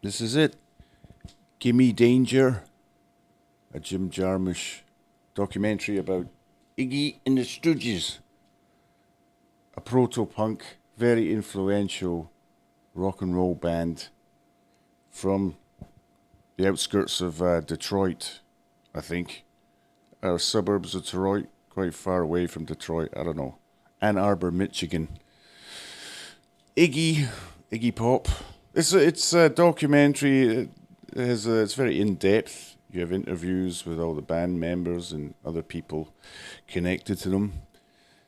This is it. Gimme Danger, a Jim Jarmusch documentary about Iggy and the Stooges, a proto-punk, very influential rock and roll band from the outskirts of Detroit, I think, or suburbs of Detroit, quite far away from Detroit, I don't know, Ann Arbor, Michigan. Iggy Pop. It's a documentary. It's very in depth. You have interviews with all the band members and other people connected to them.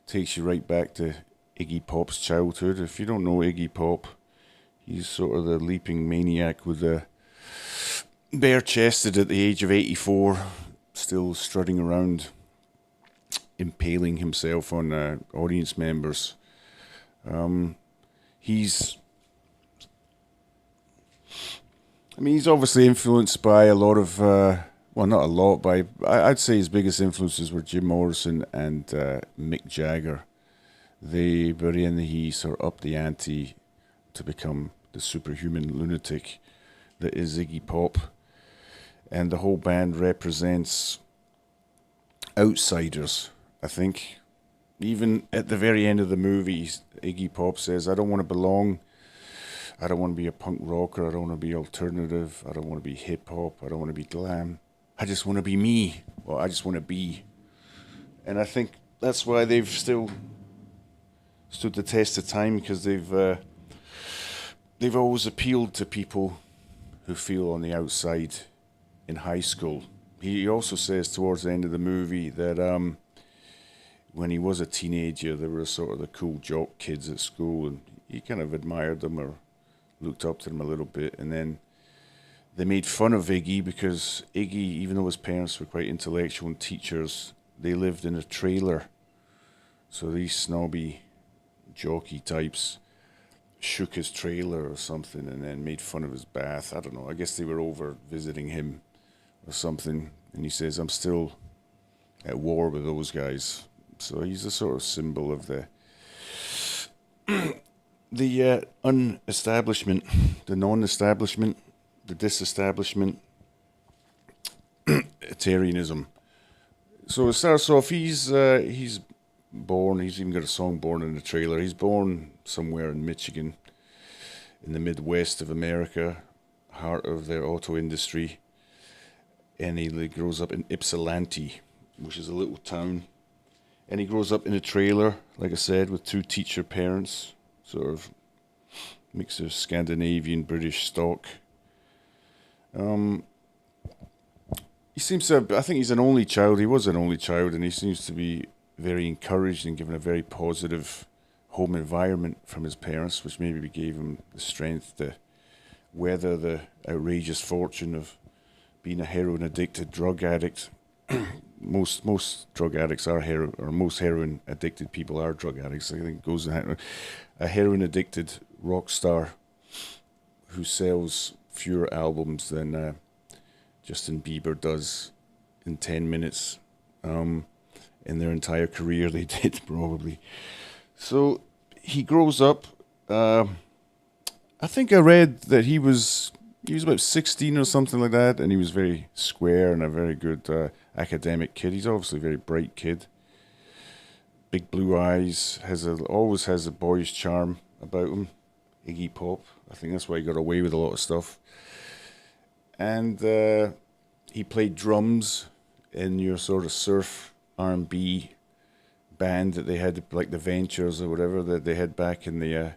Takes you right back to Iggy Pop's childhood. If you don't know Iggy Pop, he's sort of the leaping maniac with the bare chested at the age of 84, still strutting around, impaling himself on audience members. He's obviously influenced by a lot of, well, not a lot, but I'd say his biggest influences were Jim Morrison and Mick Jagger. He sort of upped the ante to become the superhuman lunatic that is Iggy Pop. And the whole band represents outsiders, I think. Even at the very end of the movie, Iggy Pop says, I don't want to belong. I don't want to be a punk rocker. I don't want to be alternative. I don't want to be hip-hop. I don't want to be glam. I just want to be me. Well, I just want to be. And I think that's why they've still stood the test of time, because they've always appealed to people who feel on the outside in high school. He also says towards the end of the movie that when he was a teenager, there were sort of the cool jock kids at school, and he kind of admired them or looked up to them a little bit. And then they made fun of Iggy because Iggy, even though his parents were quite intellectual and teachers, they lived in a trailer. So these snobby jockey types shook his trailer or something and then made fun of his bath. I don't know. I guess they were over visiting him or something. And he says, I'm still at war with those guys. So he's a sort of symbol of the un-establishment, the non-establishment, the disestablishment, Etarianism. So it starts off, he's born, he's even got a song, Born in the Trailer. He's born somewhere in Michigan, in the Midwest of America, heart of their auto industry. And he grows up in Ypsilanti, which is a little town. And he grows up in a trailer, like I said, with two teacher parents, sort of mix of Scandinavian, British stock. He seems to have, I think he's an only child. He was an only child, and he seems to be very encouraged and given a very positive home environment from his parents, which maybe gave him the strength to weather the outrageous fortune of being a heroin-addicted drug addict. Most drug addicts are most heroin-addicted people are drug addicts. I think it goes in a heroin-addicted rock star who sells fewer albums than Justin Bieber does in 10 minutes in their entire career. They did, probably. So he grows up. I think I read that he was about 16 or something like that, and he was very square and a very good academic kid. He's obviously a very bright kid. Big blue eyes, always has a boyish charm about him. Iggy Pop. I think that's why he got away with a lot of stuff. And he played drums in your sort of surf R&B band that they had, like the Ventures or whatever, that they had back in the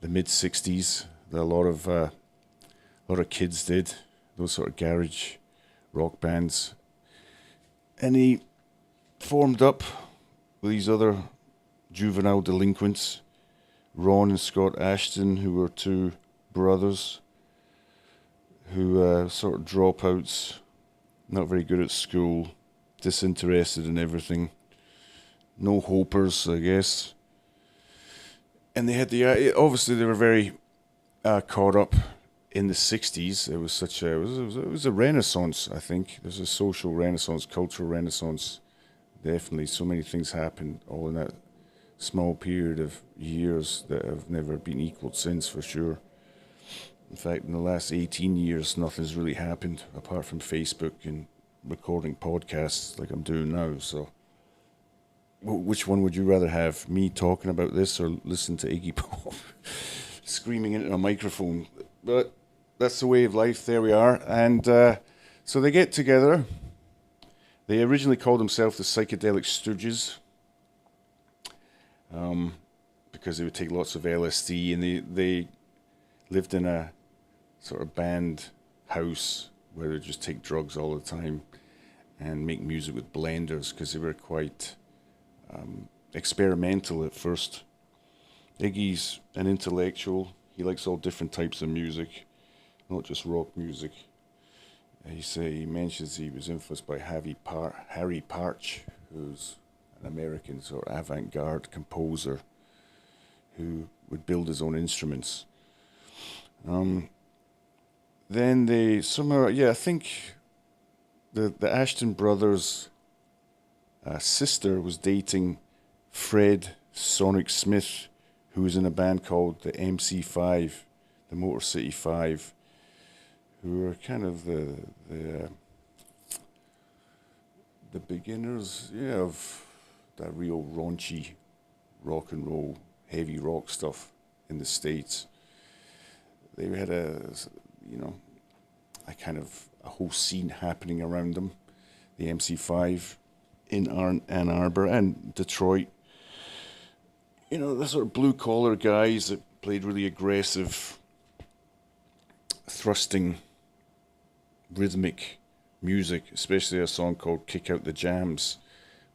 mid-60s. That a lot of kids did, those sort of garage rock bands. And he formed up with these other juvenile delinquents, Ron and Scott Ashton, who were two brothers who sort of dropouts, not very good at school, disinterested in everything, no hopers, I guess. And they had obviously they were very caught up in the 60s. It was a renaissance, I think. There's a social renaissance, cultural renaissance. Definitely, so many things happened all in that small period of years that have never been equaled since, for sure. In fact, in the last 18 years, nothing's really happened apart from Facebook and recording podcasts like I'm doing now. So, which one would you rather have? Me talking about this or listen to Iggy Pop screaming into a microphone? But that's the way of life. There we are. And so they get together. They originally called themselves the Psychedelic Stooges because they would take lots of LSD, and they lived in a sort of band house where they just take drugs all the time and make music with blenders because they were quite experimental at first. Iggy's an intellectual. He likes all different types of music, not just rock music. He mentions he was influenced by Harry Parch, who's an American sort of avant-garde composer who would build his own instruments. Then they somehow, I think the Ashton brothers' sister was dating Fred Sonic Smith, who was in a band called the MC5, the Motor City 5, who were kind of the beginners, of that real raunchy rock and roll, heavy rock stuff in the States. They had a whole scene happening around them. The MC5 in Ann Arbor and Detroit. The sort of blue collar guys that played really aggressive, thrusting, rhythmic music, especially a song called Kick Out the Jams,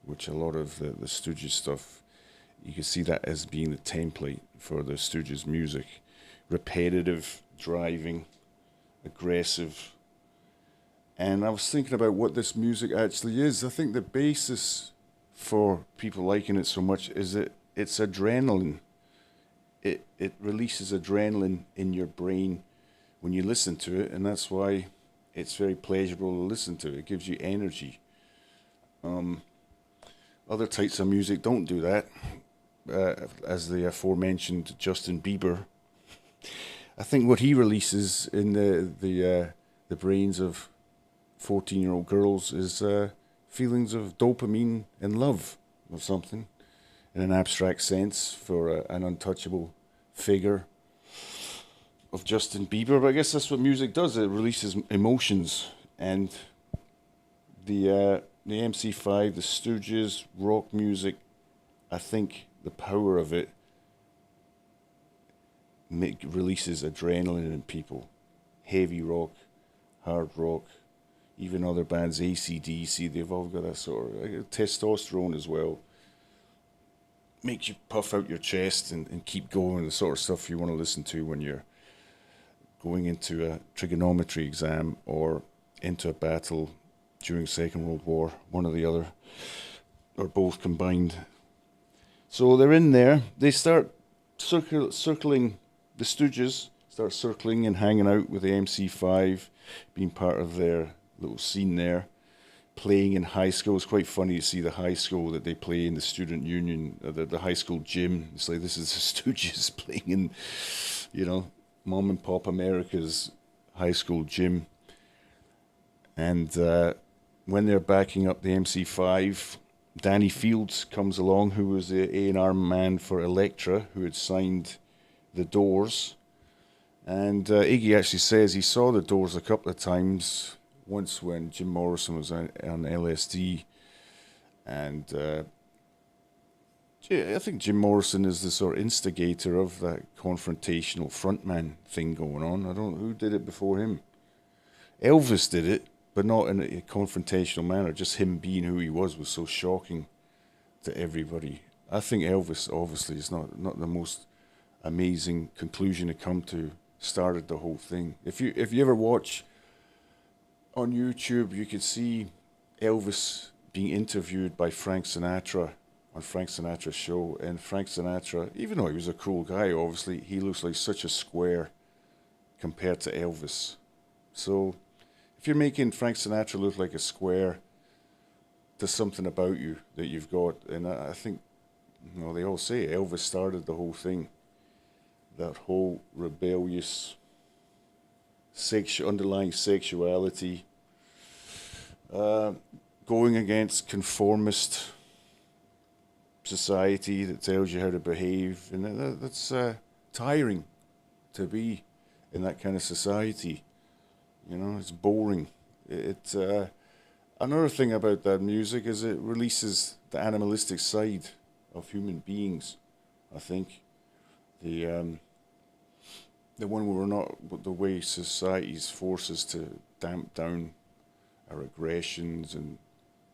which a lot of the Stooges stuff, you can see that as being the template for the Stooges music. Repetitive, driving, aggressive. And I was thinking about what this music actually is. I think the basis for people liking it so much is that it's adrenaline. It releases adrenaline in your brain when you listen to it, and that's why it's very pleasurable to listen to. It gives you energy. Other types of music don't do that, as the aforementioned Justin Bieber. I think what he releases in the brains of 14-year-old girls is feelings of dopamine and love or something, in an abstract sense, for an untouchable figure of Justin Bieber. But I guess that's what music does. It releases emotions, and the MC5, the Stooges, rock music, I think the power of it releases adrenaline in people. Heavy rock, hard rock, even other bands, AC/DC, they've all got a sort of testosterone as well. Makes you puff out your chest and keep going, the sort of stuff you want to listen to when you're going into a trigonometry exam or into a battle during Second World War, one or the other, or both combined. So they're in there, they start circling, the Stooges start circling and hanging out with the MC5, being part of their little scene there, playing in high school. It's quite funny to see the high school that they play in the student union, the high school gym. It's like, this is the Stooges playing in, mom and pop America's high school gym. And when they're backing up the MC5, Danny Fields comes along, who was the A&R man for Elektra, who had signed the Doors. And Iggy actually says he saw the Doors a couple of times, once when Jim Morrison was on LSD. And I think Jim Morrison is the sort of instigator of that confrontational frontman thing going on. I don't know who did it before him. Elvis did it, but not in a confrontational manner. Just him being who he was so shocking to everybody. I think Elvis obviously is not the most amazing conclusion to come to. Started the whole thing. If you ever watch on YouTube, you could see Elvis being interviewed by Frank Sinatra on Frank Sinatra's show. And Frank Sinatra, even though he was a cool guy, obviously, he looks like such a square compared to Elvis. So if you're making Frank Sinatra look like a square, there's something about you that you've got. And I think, they all say Elvis started the whole thing. That whole rebellious underlying sexuality, going against conformist society that tells you how to behave, and that's tiring to be in that kind of society. You know, it's boring. It another thing about that music is it releases the animalistic side of human beings. I think the one where we're not the way society's force us to damp down our aggressions and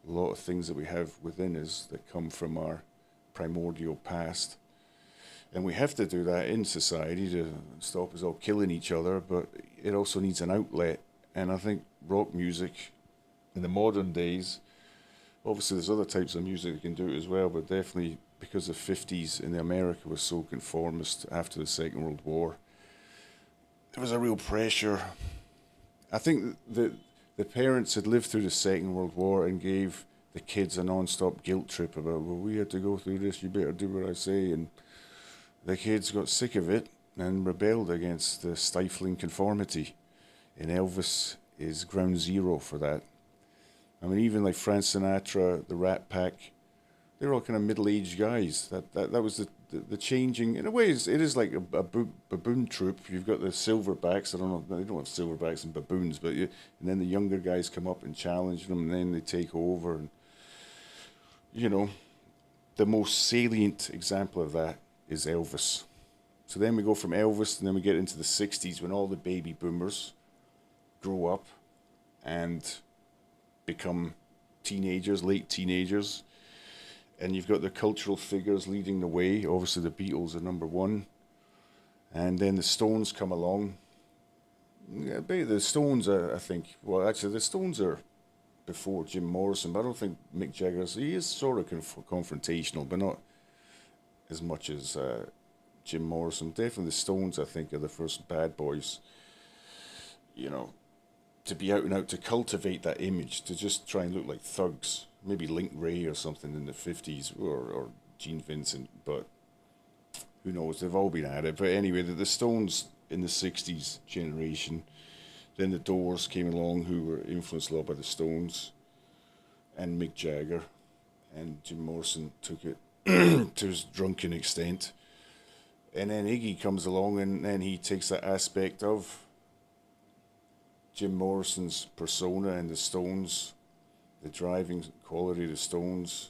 a lot of things that we have within us that come from our primordial past. And we have to do that in society to stop us all killing each other, but it also needs an outlet. And I think rock music in the modern days, obviously there's other types of music that can do it as well, but definitely because the 50s in America was so conformist after the Second World War, there was a real pressure. I think that the parents had lived through the Second World War and gave the kids a non-stop guilt trip about, well, we had to go through this, you better do what I say. And the kids got sick of it and rebelled against the stifling conformity. And Elvis is ground zero for that. I mean, even like Frank Sinatra, the Rat Pack, they were all kind of middle-aged guys. That was the changing. In a way, it is like a baboon troupe. You've got the silverbacks. I don't know, they don't have silverbacks and baboons, but and then the younger guys come up and challenge them, and then they take over. And you know, the most salient example of that is Elvis. So then we go from Elvis, and then we get into the 60s when all the baby boomers grow up and become teenagers, late teenagers. And you've got the cultural figures leading the way. Obviously, the Beatles are number one. And then the Stones come along. Yeah, the Stones are, I think, well, actually, the Stones are before Jim Morrison, but I don't think Mick Jagger, he is sort of confrontational, but not as much as Jim Morrison. Definitely the Stones, I think, are the first bad boys, you know, to be out and out, to cultivate that image, to just try and look like thugs. Maybe Link Ray or something in the 50s, or Gene Vincent, but who knows, they've all been at it. But anyway, the Stones in the 60s generation, then the Doors came along, who were influenced a lot by the Stones, and Mick Jagger, and Jim Morrison took it to his drunken extent. And then Iggy comes along, and then he takes that aspect of Jim Morrison's persona and the Stones, the driving quality of the Stones,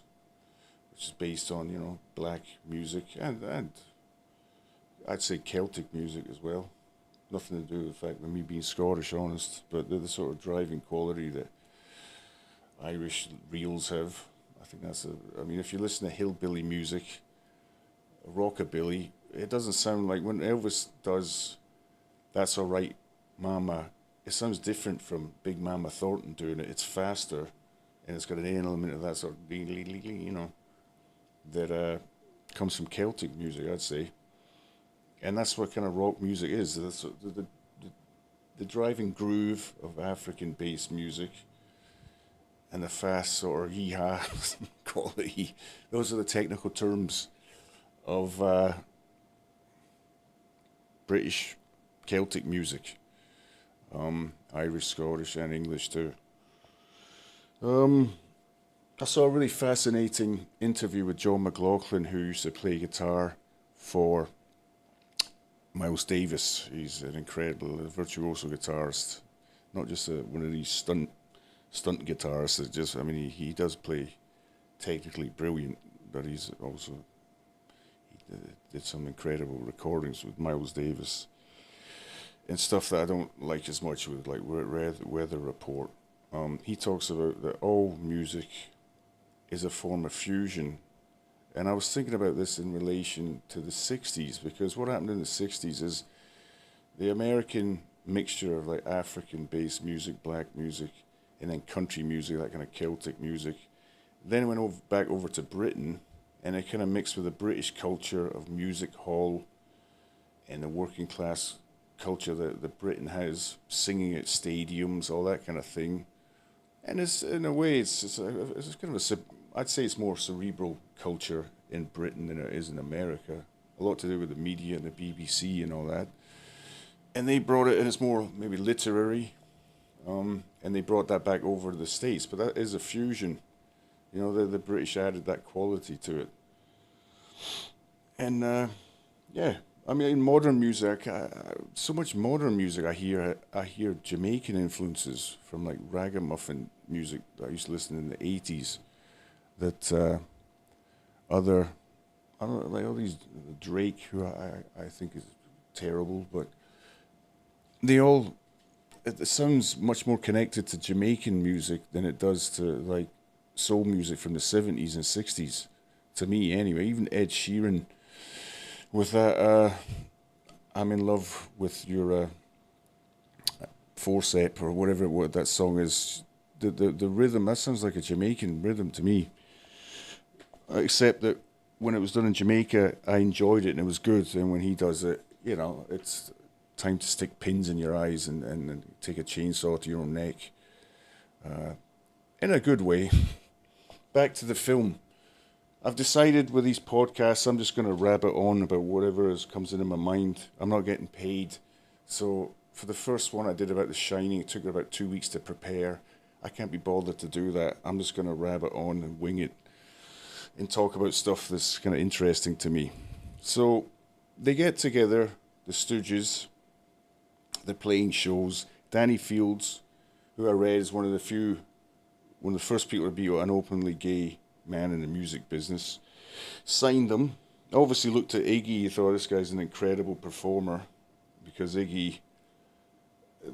which is based on, you know, black music and I'd say Celtic music as well. Nothing to do with the fact of me being Scottish, honest, but the sort of driving quality that Irish reels have. I think that's I mean, if you listen to hillbilly music, rockabilly, it doesn't sound like when Elvis does That's All Right, Mama, it sounds different from Big Mama Thornton doing it. It's faster, and it's got an element of that sort of, you know, that comes from Celtic music, I'd say. And that's what kind of rock music is. The driving groove of African-based music and the fast sort of yee-haw quality. Those are the technical terms of British Celtic music. Irish, Scottish, and English too. I saw a really fascinating interview with John McLaughlin, who used to play guitar for Miles Davis. He's an incredible virtuoso guitarist, not just one of these stunt guitarists. That just, I mean, he does play technically brilliant, but he's also he did some incredible recordings with Miles Davis and stuff that I don't like as much with, like Weather Report. He talks about that all music is a form of fusion. And I was thinking about this in relation to the 60s, because what happened in the 60s is the American mixture of like African-based music, black music, and then country music, that kind of Celtic music. Then it went back over to Britain, and it kind of mixed with the British culture of music hall and the working class culture that Britain has, singing at stadiums, all that kind of thing. And it's, in a way, it's kind of I'd say it's more cerebral culture in Britain than it is in America. A lot to do with the media and the BBC and all that. and they brought it, and it's more maybe literary, and they brought that back over to the States. But that is a fusion. You know, the British added that quality to it. And yeah, I mean, in modern music, so much modern music I hear Jamaican influences from like ragamuffin music that I used to listen in the 80s. That other, I don't know, like all these Drake, who I think is terrible, but they all, it sounds much more connected to Jamaican music than it does to like soul music from the 70s and 60s. To me, anyway. Even Ed Sheeran with that, I'm in love with your forcep or whatever what that song is. The rhythm, that sounds like a Jamaican rhythm to me. Except that when it was done in Jamaica, I enjoyed it and it was good. And when he does it, you know, it's time to stick pins in your eyes and take a chainsaw to your own neck. In a good way. Back to the film. I've decided with these podcasts, I'm just going to rabbit on about whatever comes into my mind. I'm not getting paid. So for the first one I did about The Shining, it took about 2 weeks to prepare. I can't be bothered to do that. I'm just going to rabbit on and wing it and talk about stuff that's kind of interesting to me. So they get together, the Stooges, they're playing shows. Danny Fields, who I read is one of the first people to be an openly gay man in the music business, signed them. Obviously looked at Iggy, he thought this guy's an incredible performer, because Iggy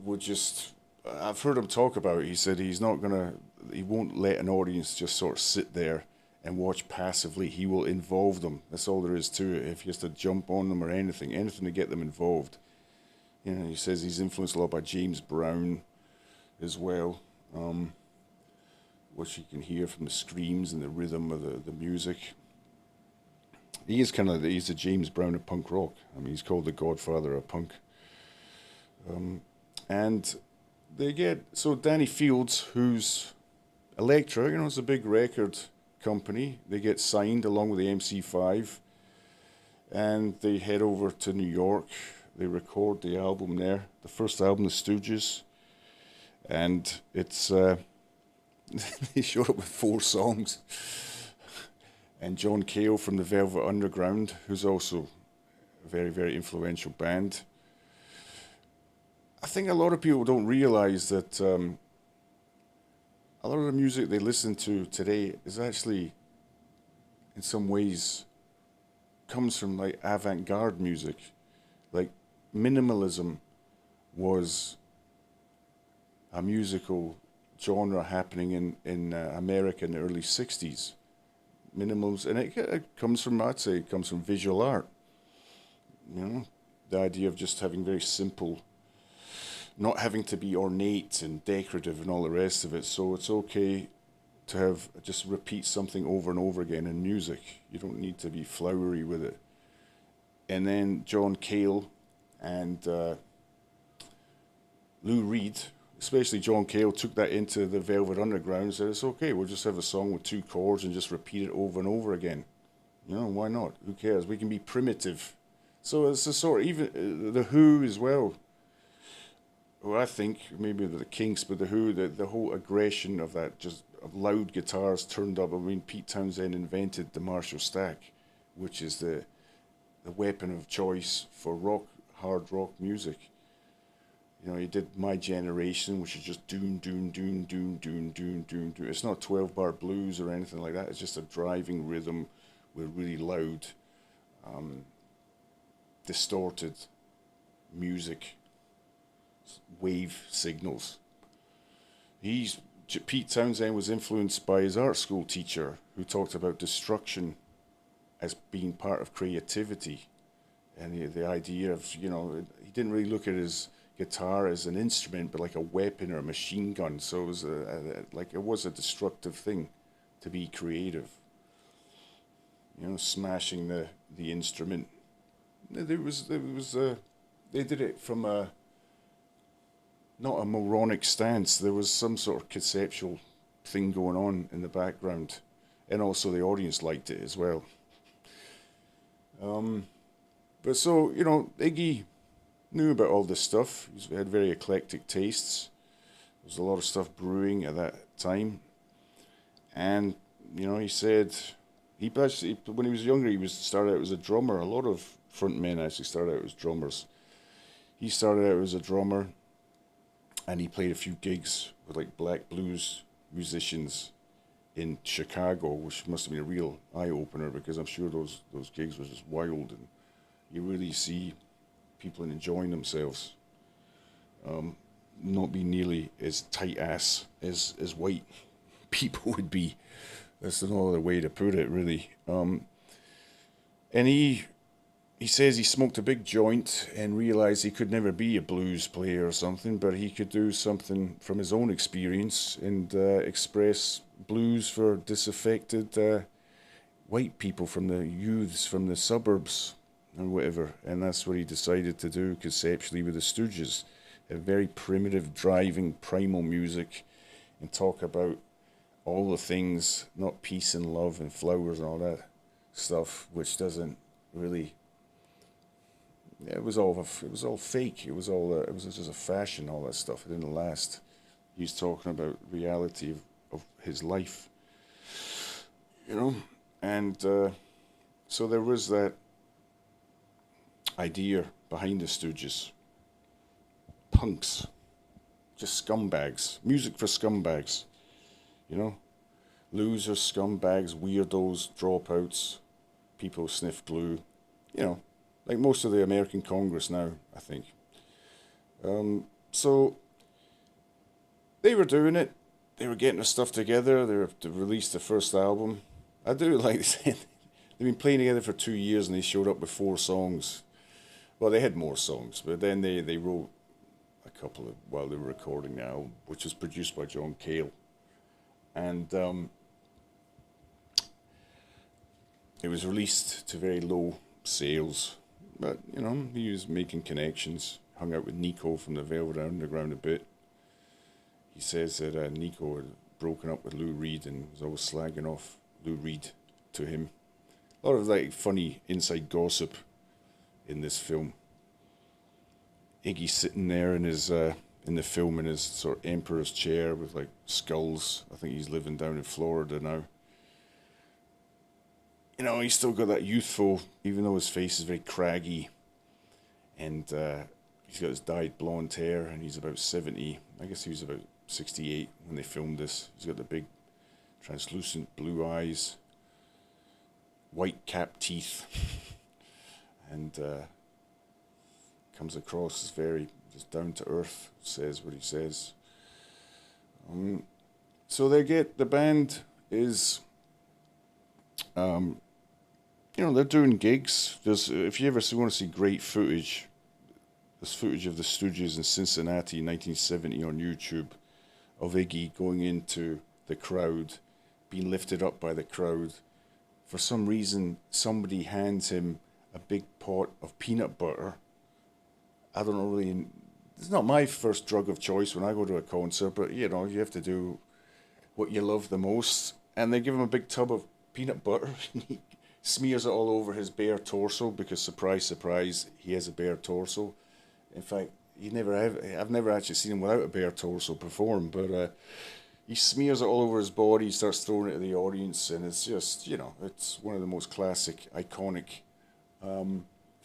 would just, I've heard him talk about it, he said he won't let an audience just sort of sit there and watch passively. He will involve them. That's all there is to it. If he has to jump on them or anything to get them involved. You know, he says he's influenced a lot by James Brown as well, which you can hear from the screams and the rhythm of the music. He is he's the James Brown of punk rock. I mean, he's called the Godfather of punk. And so Danny Fields, who's Elektra, you know, it's a big record company. They get signed along with the MC5, and they head over to New York. They record the album there, the first album, The Stooges, and it's they showed up with 4 songs. And John Cale from the Velvet Underground, who's also a very, very influential band. I think a lot of people don't realize that a lot of the music they listen to today is actually, in some ways, comes from like avant-garde music. Like minimalism was a musical genre happening in America in the early 60s. Minimalism, and it comes from, I'd say, it comes from visual art. You know, the idea of just having very simple, not having to be ornate and decorative and all the rest of it. So it's okay to have just repeat something over and over again in music. You don't need to be flowery with it. And then John Cale and Lou Reed, especially John Cale, took that into the Velvet Underground and said, it's okay, we'll just have a song with 2 chords and just repeat it over and over again. You know, why not? Who cares? We can be primitive. So it's a sort of, even The Who as well. Well, I think maybe the Kinks, but The Who, the whole aggression of that, just of loud guitars turned up. I mean, Pete Townsend invented the Marshall Stack, which is the weapon of choice for hard rock music. You know, he did My Generation, which is just doom, doom, doom, doom, doom, doom, doom, doom. It's not 12-bar blues or anything like that. It's just a driving rhythm with really loud, distorted music, wave signals. Pete Townsend was influenced by his art school teacher, who talked about destruction as being part of creativity. And the idea of, you know, he didn't really look at his guitar as an instrument, but like a weapon or a machine gun. So it was it was a destructive thing to be creative. You know, smashing the instrument. They did it from not a moronic stance. There was some sort of conceptual thing going on in the background, and also the audience liked it as well. But so, you know, Iggy knew about all this stuff. He had very eclectic tastes. There was a lot of stuff brewing at that time. And, you know, he said he actually, when he was younger, he started out as a drummer. A lot of frontmen actually started out as drummers. He started out as a drummer, and he played a few gigs with like black blues musicians in Chicago, which must have been a real eye opener, because I'm sure those gigs were just wild, and you really see people enjoying themselves, not being nearly as tight ass as white people would be. That's no other way to put it, really. And he says he smoked a big joint and realized he could never be a blues player or something, but he could do something from his own experience and express blues for disaffected white people, from the youths from the suburbs and whatever. And that's what he decided to do conceptually with the Stooges. A very primitive, driving, primal music, and talk about all the things, not peace and love and flowers and all that stuff, which doesn't really. It was all fake. It was just a fashion. All that stuff. It didn't last. He's talking about reality of his life, you know, and so there was that idea behind the Stooges. Punks, just scumbags. Music for scumbags, you know, losers, scumbags, weirdos, dropouts, people who sniff glue, you know. Like most of the American Congress now, I think. So they were doing it. They were getting their stuff together. They released the first album. I do like saying they've been playing together for 2 years, and they showed up with 4 songs. Well, they had more songs, but then they wrote a couple of while they were recording the album, which was produced by John Cale, and it was released to very low sales. But, you know, he was making connections, hung out with Nico from the Velvet Underground a bit. He says that Nico had broken up with Lou Reed and was always slagging off Lou Reed to him. A lot of, like, funny inside gossip in this film. Iggy's sitting there in his, in the film in his sort of emperor's chair with, like, skulls. I think he's living down in Florida now. You know, he's still got that youthful, even though his face is very craggy, and he's got his dyed blonde hair, and he's about 70. I guess he was about 68 when they filmed this. He's got the big, translucent blue eyes, white capped teeth, and comes across as very just down to earth, says what he says. So the band is... you know, they're doing gigs. If you ever want to see great footage, there's footage of the Stooges in Cincinnati in 1970 on YouTube, of Iggy going into the crowd, being lifted up by the crowd. For some reason, somebody hands him a big pot of peanut butter. I don't know really. It's not my first drug of choice when I go to a concert, but, you know, you have to do what you love the most. And they give him a big tub of peanut butter, and he smears it all over his bare torso, because, surprise, surprise, he has a bare torso. In fact, I've never actually seen him without a bare torso perform, but he smears it all over his body, he starts throwing it at the audience, and it's just, you know, it's one of the most classic, iconic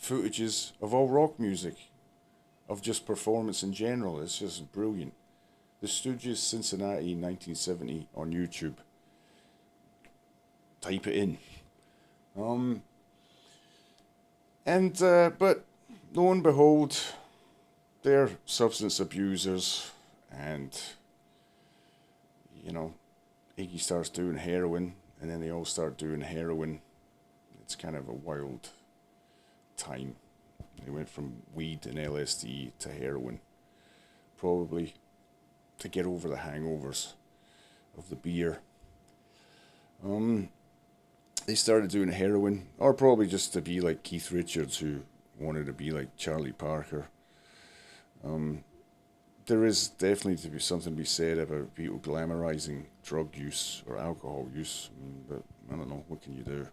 footages of all rock music, of just performance in general. It's just brilliant. The Stooges, Cincinnati, 1970 on YouTube. Type it in. But lo and behold, they're substance abusers, and, you know, Iggy starts doing heroin, and then they all start doing heroin. It's kind of a wild time. They went from weed and LSD to heroin, probably to get over the hangovers of the beer. They started doing heroin, or probably just to be like Keith Richards, who wanted to be like Charlie Parker. There is definitely to be something to be said about people glamorizing drug use or alcohol use, but I don't know, what can you do?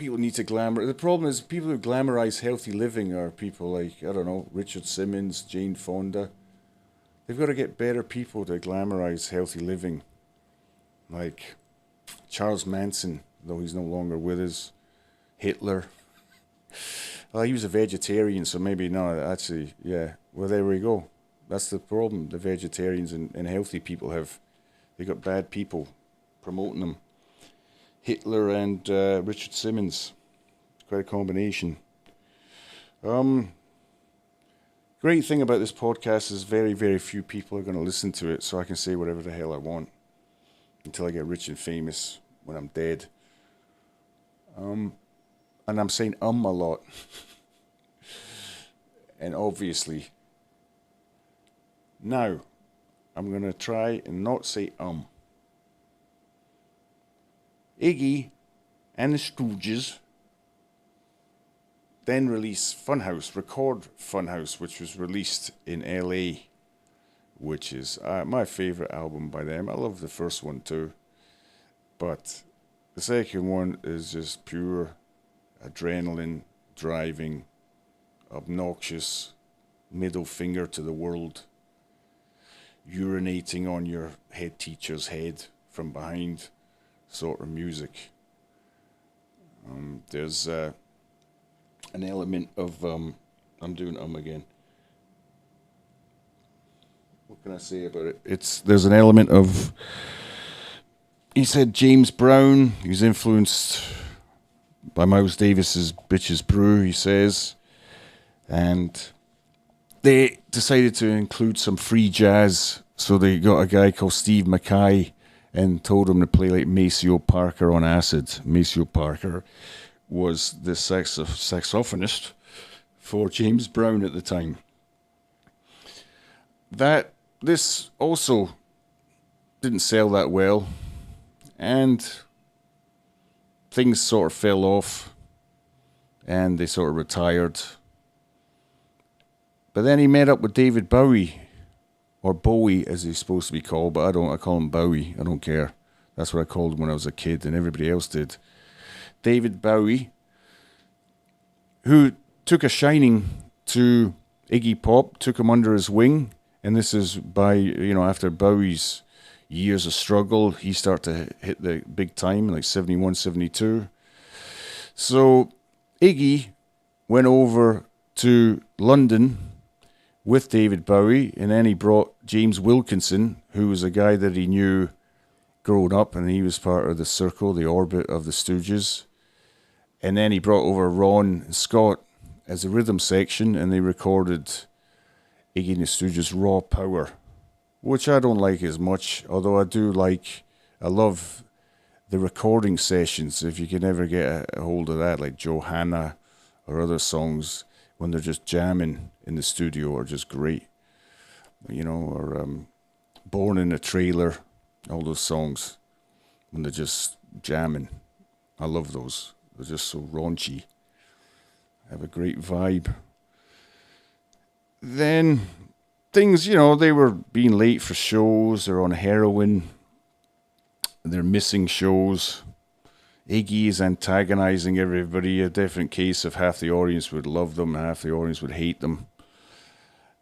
people need to glamour. The problem is people who glamorize healthy living are people like, I don't know, Richard Simmons, Jane Fonda. They've got to get better people to glamorize healthy living. Like Charles Manson, though he's no longer with us. Hitler. Well, he was a vegetarian, so maybe not. Actually, yeah. Well, there we go. That's the problem. The vegetarians and healthy people they got bad people promoting them. Hitler and Richard Simmons. Quite a combination. Great thing about this podcast is very, very few people are going to listen to it, so I can say whatever the hell I want until I get rich and famous when I'm dead. And I'm saying a lot. And obviously, now, I'm going to try and not say Iggy and the Stooges then release record Funhouse, which was released in LA, which is my favourite album by them. I love the first one too, but the second one is just pure adrenaline driving, obnoxious, middle finger to the world, urinating on your head teacher's head from behind sort of music. There's an element of I'm doing again. What can I say about it? There's an element of, he said James Brown, he's influenced by Miles Davis's Bitches Brew, he says, and they decided to include some free jazz, so they got a guy called Steve Mackay and told him to play like Maceo Parker on acid. Maceo Parker was the saxophonist for James Brown at the time. This also didn't sell that well, and things sort of fell off, and they sort of retired. But then he met up with David Bowie, or Bowie as he's supposed to be called, but I call him Bowie, I don't care. That's what I called him when I was a kid, and everybody else did. David Bowie, who took a shining to Iggy Pop, took him under his wing, and this is after Bowie's years of struggle, he started to hit the big time, like 71, 72. So Iggy went over to London with David Bowie, and then he brought James Wilkinson, who was a guy that he knew growing up, and he was part of the circle, the orbit of the Stooges. And then he brought over Ron and Scott as a rhythm section, and they recorded Iggy and the Stooges' Raw Power, which I don't like as much, although I love the recording sessions, if you can ever get a hold of that, like Johanna or other songs, when they're just jamming in the studio are just great. Or Born in a Trailer, all those songs, when they're just jamming. I love those. They're just so raunchy. Have a great vibe. Then things, they were being late for shows. They're on heroin. They're missing shows. Iggy is antagonizing everybody. A different case of half the audience would love them, half the audience would hate them.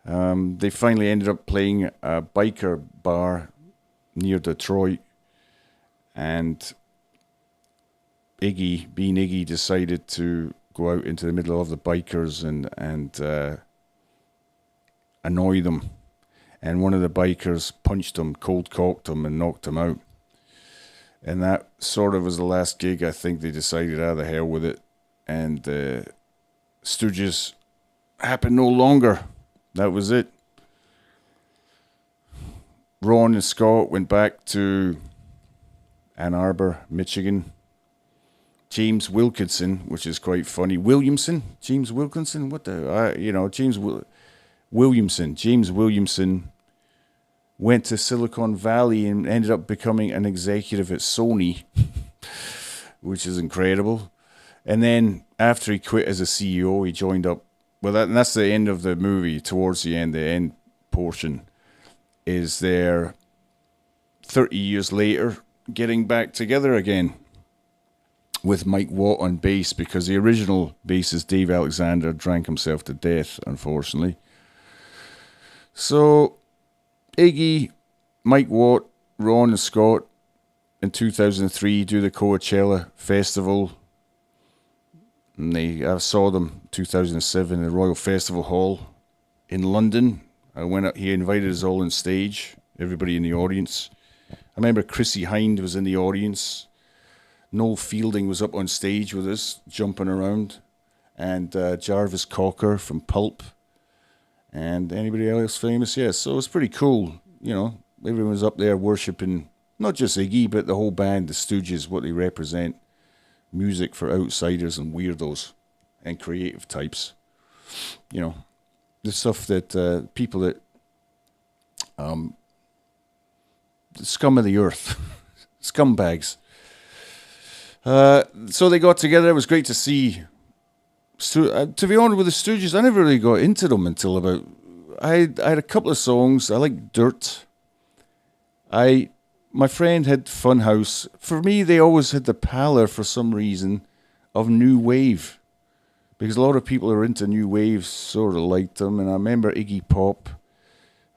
They finally ended up playing a biker bar near Detroit, and Iggy, being Iggy, decided to go out into the middle of the bikers and annoy them. And one of the bikers punched him, cold-cocked him, and knocked him out. And that sort of was the last gig. I think they decided, the hell with it. And Stooges happened no longer. That was it. Ron and Scott went back to Ann Arbor, Michigan. James Wilkinson, which is quite funny. James Wilkinson? What the... James Williamson went to Silicon Valley and ended up becoming an executive at Sony, which is incredible. And then after he quit as a CEO, he joined up. Well, that's the end of the movie. Towards the end portion is there 30 years later getting back together again. with Mike Watt on bass, because the original bassist Dave Alexander drank himself to death, unfortunately. So Iggy, Mike Watt, Ron and Scott in 2003 do the Coachella Festival. And I saw them in 2007 in the Royal Festival Hall in London. I went up, he invited us all on stage, everybody in the audience. I remember Chrissy Hind was in the audience. Noel Fielding was up on stage with us, jumping around. And Jarvis Cocker from Pulp. And anybody else famous? Yes, so it was pretty cool. You know, everyone was up there worshipping, not just Iggy, but the whole band, the Stooges, what they represent. Music for outsiders and weirdos and creative types. You know, the stuff that people that, the scum of the earth, scumbags. So they got together. It was great to see. To be honest with the Stooges, I never really got into them until about. I had a couple of songs. I like Dirt. My friend had Funhouse. For me, they always had the pallor, for some reason, of new wave, because a lot of people who are into new wave sort of liked them. And I remember Iggy Pop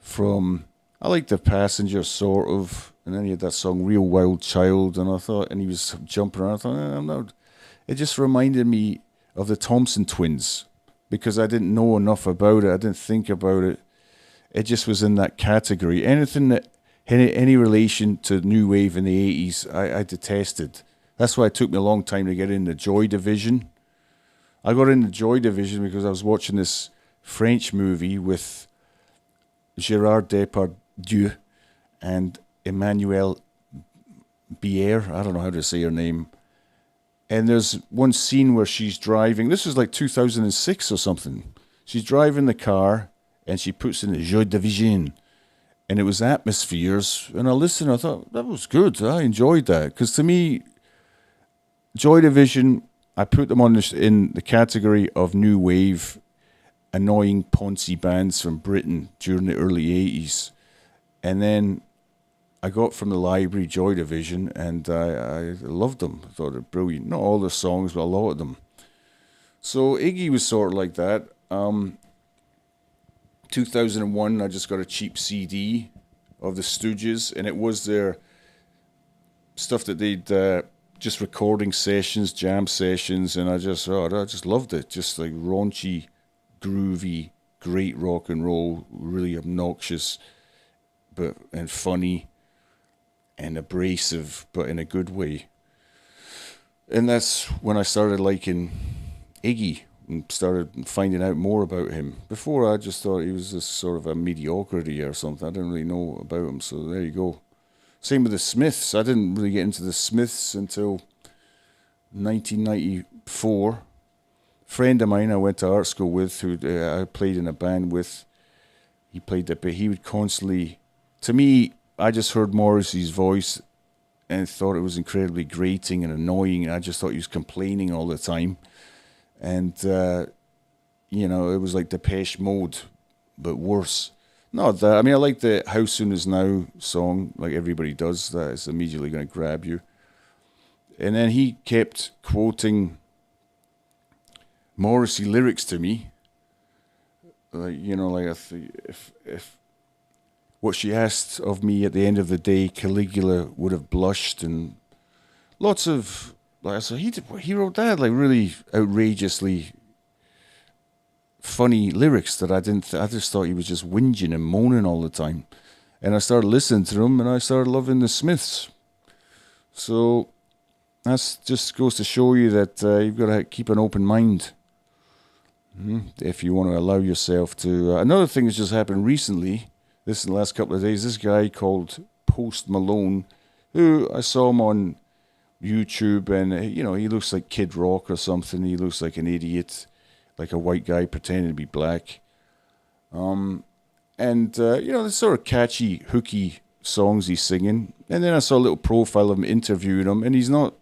from. I liked The Passenger, sort of. And then he had that song Real Wild Child, and I thought, and he was jumping around. I thought, I'm not. It just reminded me of the Thompson Twins, because I didn't know enough about it. I didn't think about it. It just was in that category. Anything that had any relation to new wave in the 80s, I detested. That's why it took me a long time to get in the Joy Division. I got in the Joy Division because I was watching this French movie with Gérard Depardieu and Emmanuelle Bier. I don't know how to say her name. And there's one scene where she's driving. This was like 2006 or something. She's driving the car and she puts in the Joy Division. And it was Atmospheres. And I listened, I thought, that was good. I enjoyed that. Because to me, Joy Division, I put them on in the category of new wave, annoying poncy bands from Britain during the early 80s. And then I got from the library Joy Division, and I loved them. I thought they were brilliant. Not all their songs, but a lot of them. So Iggy was sort of like that. 2001, I just got a cheap CD of the Stooges, and it was their stuff that they'd just recording sessions, jam sessions, and I just loved it. Just like raunchy, groovy, great rock and roll, really obnoxious, and funny. And abrasive, but in a good way. And that's when I started liking Iggy and started finding out more about him. Before, I just thought he was just sort of a mediocrity or something. I didn't really know about him, so there you go. Same with the Smiths. I didn't really get into the Smiths until 1994. A friend of mine I went to art school with, who I played in a band with, he played that, but he would constantly, to me, I just heard Morrissey's voice and thought it was incredibly grating and annoying. I just thought he was complaining all the time. And, you know, it was like Depeche Mode, but worse. Not that. I mean, I like the How Soon Is Now song, like everybody does. That is immediately going to grab you. And then he kept quoting Morrissey lyrics to me. Like, you know, like if what she asked of me at the end of the day, Caligula would have blushed, and lots of, like I said, he wrote that, like really outrageously funny lyrics that I just thought he was just whinging and moaning all the time. And I started listening to him, and I started loving the Smiths. So that just goes to show you that you've got to keep an open mind if you want to allow yourself to. Another thing that's just happened recently, this in the last couple of days, this guy called Post Malone, who I saw him on YouTube, and you know, he looks like Kid Rock or something. He looks like an idiot, like a white guy pretending to be black. You know, the sort of catchy, hooky songs he's singing. And then I saw a little profile of him interviewing him, and he's not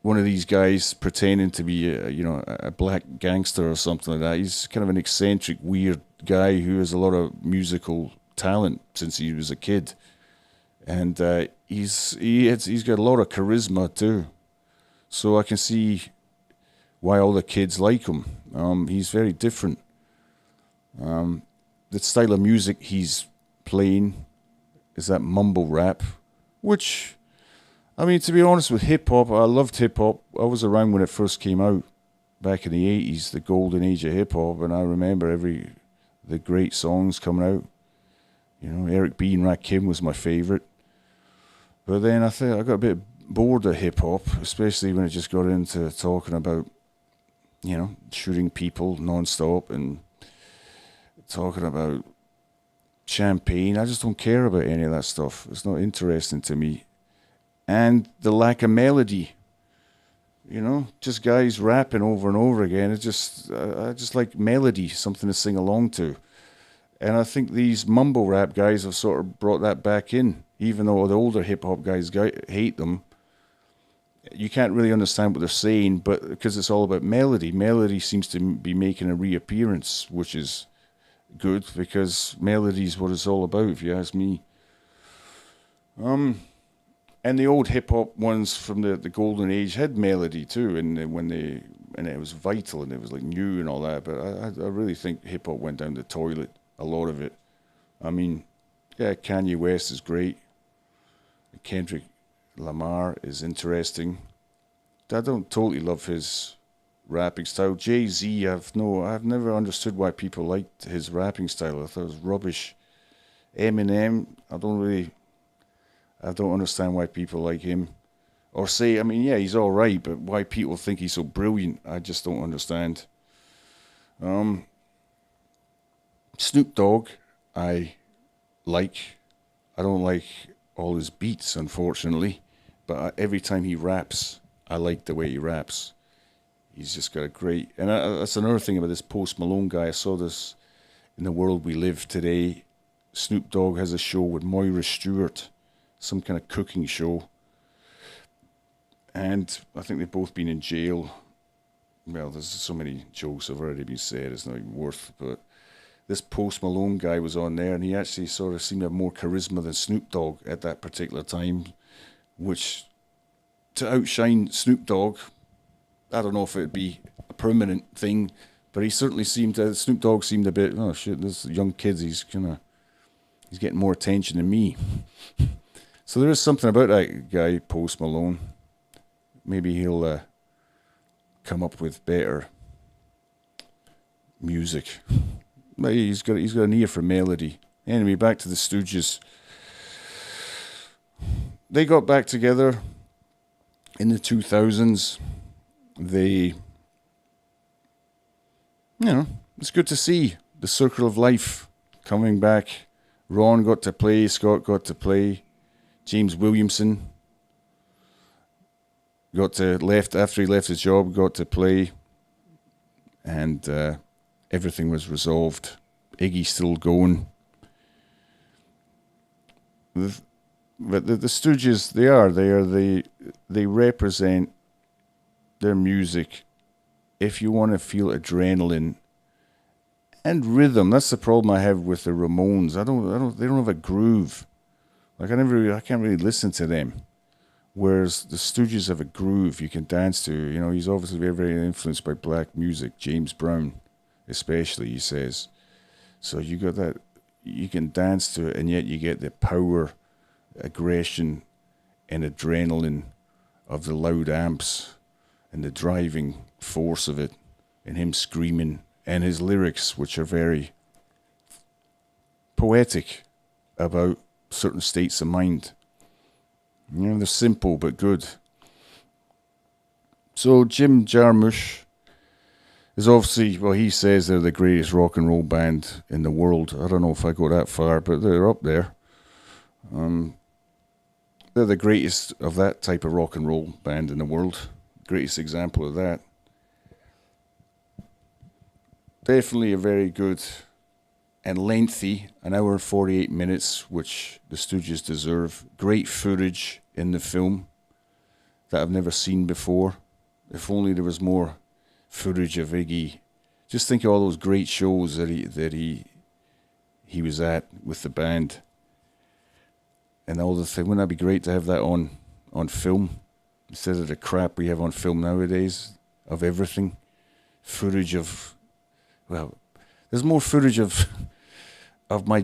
one of these guys pretending to be a black gangster or something like that. He's kind of an eccentric, weird guy who has a lot of musical talent since he was a kid, and he's got a lot of charisma too. So I can see why all the kids like him. He's very different. The style of music he's playing is that mumble rap, which, I mean, to be honest with hip hop, I loved hip hop. I was around when it first came out back in the 80s, the golden age of hip hop, and I remember the great songs coming out. You know, Eric B. and Rakim was my favourite. But then I think I got a bit bored of hip hop, especially when it just got into talking about, you know, shooting people non-stop and talking about champagne. I just don't care about any of that stuff. It's not interesting to me. And the lack of melody, you know, just guys rapping over and over again. It's just, I just like melody, something to sing along to. And I think these mumble rap guys have sort of brought that back in, even though the older hip hop guys hate them. You can't really understand what they're saying, but because it's all about melody. Melody seems to be making a reappearance, which is good because melody is what it's all about, if you ask me. And the old hip hop ones from the golden age had melody too, and it was vital and it was like new and all that. But I really think hip hop went down the toilet, a lot of it. I mean, yeah, Kanye West is great. Kendrick Lamar is interesting. I don't totally love his rapping style. Jay-Z, I've never understood why people liked his rapping style. I thought it was rubbish. Eminem, I don't understand why people like him. Or say, I mean, yeah, he's all right, but why people think he's so brilliant, I just don't understand. Snoop Dogg, I don't like all his beats, unfortunately, but every time he raps, I like the way he raps. He's just got a great, and that's another thing about this Post Malone guy. I saw this in The World We Live today. Snoop Dogg has a show with Moira Stewart, some kind of cooking show, and I think they've both been in jail. Well, there's so many jokes have already been said, it's not even worth, but this Post Malone guy was on there, and he actually sort of seemed to have more charisma than Snoop Dogg at that particular time, which, to outshine Snoop Dogg, I don't know if it'd be a permanent thing, but he certainly Snoop Dogg seemed a bit, oh shit, this young kid, he's getting more attention than me. So there is something about that guy, Post Malone. Maybe he'll come up with better music. He's got an ear for melody. Anyway, back to the Stooges. They got back together in the 2000s. It's good to see the circle of life coming back. Ron got to play, Scott got to play, James Williamson after he left his job, got to play, and everything was resolved. Iggy's still going. But the Stooges, they represent their music. If you want to feel adrenaline and rhythm, that's the problem I have with the Ramones. They don't have a groove. Like I can't really listen to them. Whereas the Stooges have a groove you can dance to. You know, he's obviously very, very influenced by black music. James Brown, especially, he says. So you got that, you can dance to it, and yet you get the power, aggression, and adrenaline of the loud amps and the driving force of it, and him screaming, and his lyrics, which are very poetic about certain states of mind. You know, they're simple but good. So Jim Jarmusch is obviously, well, he says they're the greatest rock and roll band in the world. I don't know if I go that far, but they're up there. They're the greatest of that type of rock and roll band in the world. Greatest example of that. Definitely a very good and lengthy, an hour and 48 minutes, which the Stooges deserve. Great footage in the film that I've never seen before. If only there was more footage of Iggy. Just think of all those great shows that he was at with the band, and all the thing. Wouldn't that be great to have that on film? instead of the crap we have on film nowadays of everything. Footage of, well, there's more footage of my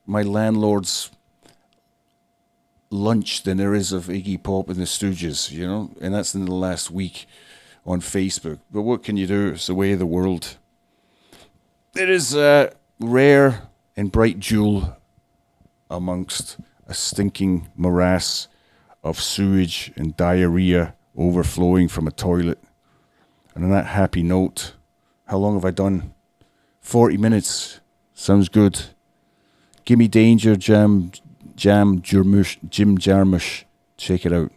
my landlord's lunch than there is of Iggy Pop and the Stooges, and that's in the last week on Facebook. But what can you do? It's the way of the world. It is a rare and bright jewel amongst a stinking morass of sewage and diarrhea overflowing from a toilet. And on that happy note, how long have I done? 40 minutes. Sounds good. Gimme Danger, Jim Jarmusch. Check it out.